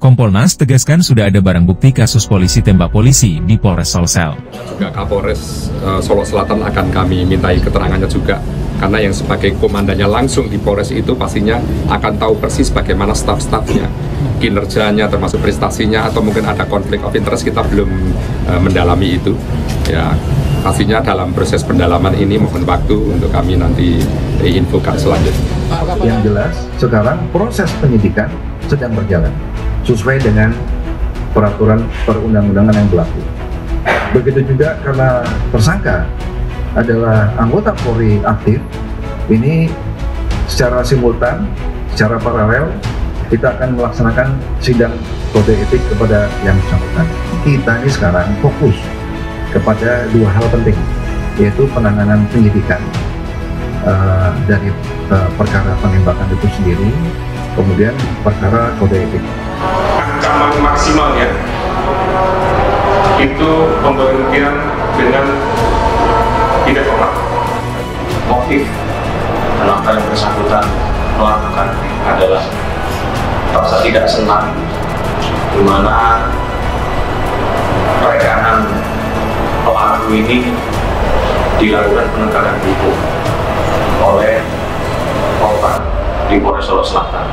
Kompolnas tegaskan sudah ada barang bukti kasus polisi tembak polisi di Polres Sulsel. Juga Kapolres Solo Selatan akan kami mintai keterangannya juga, karena yang sebagai komandannya langsung di Polres itu pastinya akan tahu persis bagaimana staf-stafnya, kinerjanya termasuk prestasinya, atau mungkin ada konflik of interest, kita belum mendalami itu. Ya, pastinya dalam proses pendalaman ini mohon waktu untuk kami nanti infokan selanjutnya. Yang jelas sekarang proses penyidikan sedang berjalan sesuai dengan peraturan perundang-undangan yang berlaku. Begitu juga karena tersangka adalah anggota Polri aktif, ini secara simultan, secara paralel kita akan melaksanakan sidang kode etik kepada yang bersangkutan. Kita ini sekarang fokus kepada dua hal penting, yaitu penanganan penyidikan dari perkara penembakan itu sendiri, kemudian perkara kode etik. Ancaman maksimalnya itu pemberhentian dengan tidak hormat. Motif dalam hal yang bersangkutan melakukan adalah rasa tidak senang, di mana rekanan pelaku ini dilakukan penegakan hukum oleh Polres di Polres Solo Selatan.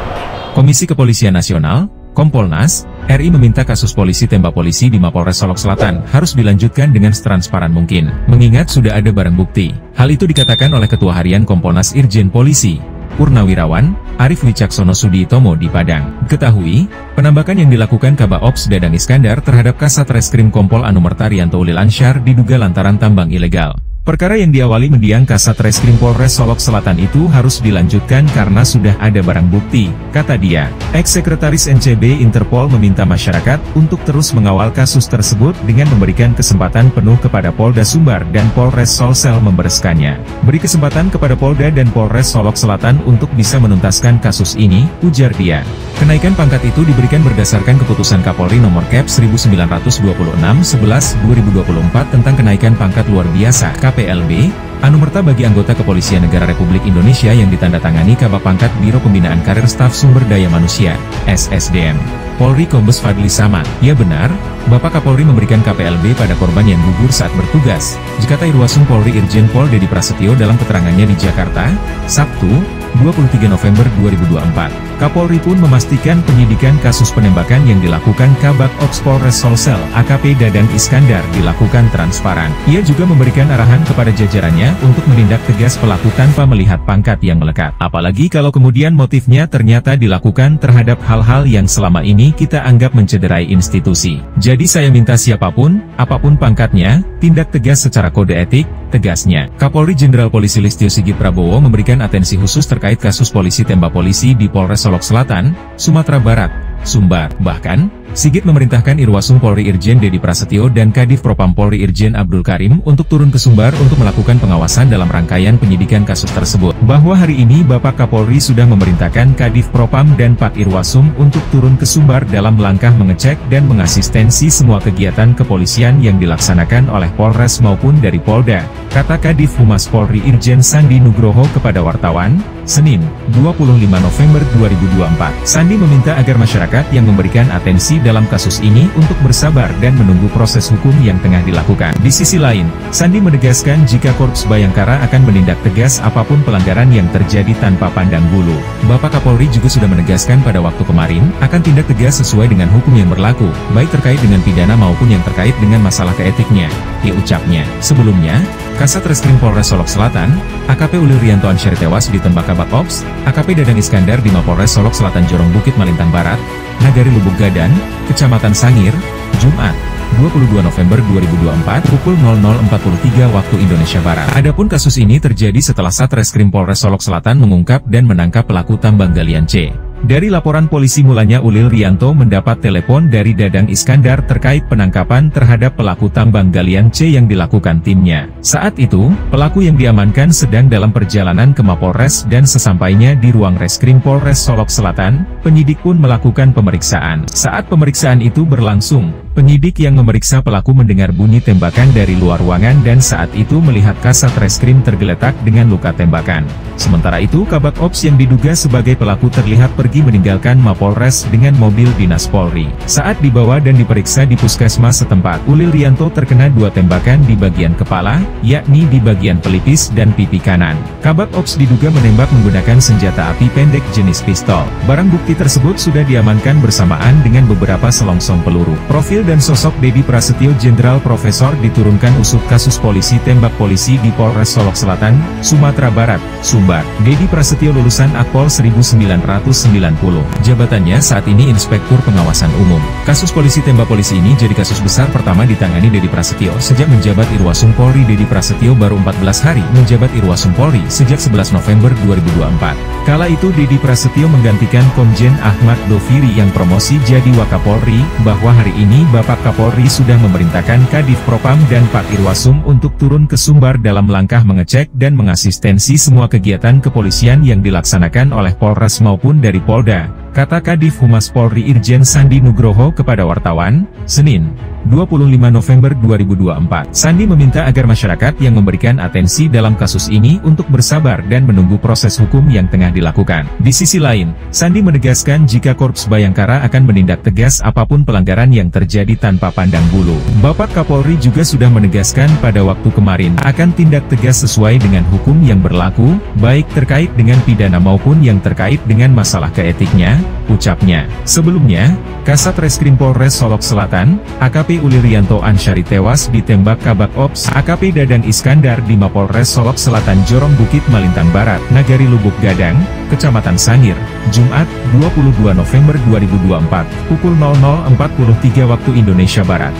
Komisi Kepolisian Nasional, Kompolnas, RI meminta kasus polisi tembak polisi di Mapolres Solok Selatan harus dilanjutkan dengan setransparan mungkin, mengingat sudah ada barang bukti. Hal itu dikatakan oleh Ketua Harian Kompolnas Irjen Polisi, Purnawirawan, Arief Wicaksono Suditomo di Padang. Ketahui, penambakan yang dilakukan Kabak Ops Dadang Iskandar terhadap Kasat Reskrim Kompol Anumerta Rianto Ulil Ansyar diduga lantaran tambang ilegal. Perkara yang diawali mendiang Kasat Reskrim Polres Solok Selatan itu harus dilanjutkan karena sudah ada barang bukti, kata dia. Ex-Sekretaris NCB Interpol meminta masyarakat untuk terus mengawal kasus tersebut dengan memberikan kesempatan penuh kepada Polda Sumbar dan Polres Sulsel membereskannya. Beri kesempatan kepada Polda dan Polres Solok Selatan untuk bisa menuntaskan kasus ini, ujar dia. Kenaikan pangkat itu diberikan berdasarkan keputusan Kapolri Nomor Kep 1926/11/2024 tentang kenaikan pangkat luar biasa KPLB, Anumerta bagi anggota Kepolisian Negara Republik Indonesia yang ditandatangani Kabak Pangkat Biro Pembinaan Karir Staf Sumber Daya Manusia, SSDM, Polri Kombes Fadli Samad. Ya benar, Bapak Kapolri memberikan KPLB pada korban yang gugur saat bertugas, dikata Irwasum Polri Irjen Pol Dedi Prasetyo dalam keterangannya di Jakarta, Sabtu, 23 November 2024. Kapolri pun memastikan penyidikan kasus penembakan yang dilakukan Kabak Ops Polres Sulsel AKP Dadang Iskandar dilakukan transparan. Ia juga memberikan arahan kepada jajarannya untuk menindak tegas pelaku tanpa melihat pangkat yang melekat. Apalagi kalau kemudian motifnya ternyata dilakukan terhadap hal-hal yang selama ini kita anggap mencederai institusi. Jadi saya minta siapapun, apapun pangkatnya, tindak tegas secara kode etik, tegasnya. Kapolri Jenderal Polisi Listio Sigit Prabowo memberikan atensi khusus terkait kasus polisi tembak polisi di Polres Solok Selatan, Sumatera Barat, Sumbar. Bahkan, Sigit memerintahkan Irwasum Polri Irjen Dedi Prasetyo dan Kadif Propam Polri Irjen Abdul Karim untuk turun ke Sumbar untuk melakukan pengawasan dalam rangkaian penyidikan kasus tersebut. Bahwa hari ini Bapak Kapolri sudah memerintahkan Kadif Propam dan Pak Irwasum untuk turun ke Sumbar dalam langkah mengecek dan mengasistensi semua kegiatan kepolisian yang dilaksanakan oleh Polres maupun dari Polda, kata Kadif Humas Polri Irjen Sandi Nugroho kepada wartawan, Senin, 25 November 2024. Sandi meminta agar masyarakat yang memberikan atensi dalam kasus ini untuk bersabar dan menunggu proses hukum yang tengah dilakukan. Di sisi lain, Sandi menegaskan jika Korps Bayangkara akan menindak tegas apapun pelanggaran yang terjadi tanpa pandang bulu. Bapak Kapolri juga sudah menegaskan pada waktu kemarin, akan tindak tegas sesuai dengan hukum yang berlaku, baik terkait dengan pidana maupun yang terkait dengan masalah keetiknya, diucapnya. Sebelumnya, Kasat Reskrim Polres Solok Selatan, AKP Ulil Rianto Ansyar tewas ditembak Kabak Ops, AKP Dadang Iskandar di Mapolres Solok Selatan Jorong Bukit Malintang Barat, Nagari Lubuk Gadan, Kecamatan Sangir, Jumat, 22 November 2024 pukul 00.43 waktu Indonesia Barat. Adapun kasus ini terjadi setelah Satreskrim Polres Solok Selatan mengungkap dan menangkap pelaku tambang galian C. Dari laporan polisi mulanya Ulil Rianto mendapat telepon dari Dadang Iskandar terkait penangkapan terhadap pelaku tambang galian C yang dilakukan timnya. Saat itu, pelaku yang diamankan sedang dalam perjalanan ke Mapolres dan sesampainya di ruang reskrim Polres Solok Selatan, penyidik pun melakukan pemeriksaan. Saat pemeriksaan itu berlangsung, Penyidik yang memeriksa pelaku mendengar bunyi tembakan dari luar ruangan dan saat itu melihat Kasat Reskrim tergeletak dengan luka tembakan. Sementara itu Kabak Ops yang diduga sebagai pelaku terlihat pergi meninggalkan Mapolres dengan mobil dinas Polri. Saat dibawa dan diperiksa di puskesmas setempat, Ulil Rianto terkena 2 tembakan di bagian kepala, yakni di bagian pelipis dan pipi kanan. Kabak Ops diduga menembak menggunakan senjata api pendek jenis pistol. Barang bukti tersebut sudah diamankan bersamaan dengan beberapa selongsong peluru. Profil dan sosok Dedi Prasetyo Jenderal Profesor diturunkan usut kasus polisi tembak polisi di Polres Solok Selatan, Sumatera Barat, Sumbar. Dedi Prasetyo lulusan Akpol 1990. Jabatannya saat ini Inspektur Pengawasan Umum. Kasus polisi tembak polisi ini jadi kasus besar pertama ditangani Dedi Prasetyo sejak menjabat Irwasum Polri. Dedi Prasetyo baru 14 hari menjabat Irwasum Polri sejak 11 November 2024. Kala itu Dedi Prasetyo menggantikan Komjen Ahmad Doviri yang promosi jadi Wakapolri, bahwa hari ini Bapak Kapolri sudah memerintahkan Kadif Propam dan Pak Irwasum untuk turun ke Sumbar dalam langkah mengecek dan mengasistensi semua kegiatan kepolisian yang dilaksanakan oleh Polres maupun dari Polda, kata Kadif Humas Polri Irjen Sandi Nugroho kepada wartawan, Senin, 25 November 2024. Sandi meminta agar masyarakat yang memberikan atensi dalam kasus ini untuk bersabar dan menunggu proses hukum yang tengah dilakukan. Di sisi lain, Sandi menegaskan jika Korps Bayangkara akan menindak tegas apapun pelanggaran yang terjadi tanpa pandang bulu. Bapak Kapolri juga sudah menegaskan pada waktu kemarin akan tindak tegas sesuai dengan hukum yang berlaku, baik terkait dengan pidana maupun yang terkait dengan masalah keetiknya, ucapnya. Sebelumnya, Kasat Reskrim Polres Solok Selatan, AKP Ulil Rianto Ansyari tewas ditembak Kabak Ops AKP Dadang Iskandar di Mapolres Solok Selatan Jorong Bukit Malintang Barat, Nagari Lubuk Gadang, Kecamatan Sangir, Jumat, 22 November 2024, pukul 00.43 waktu Indonesia Barat.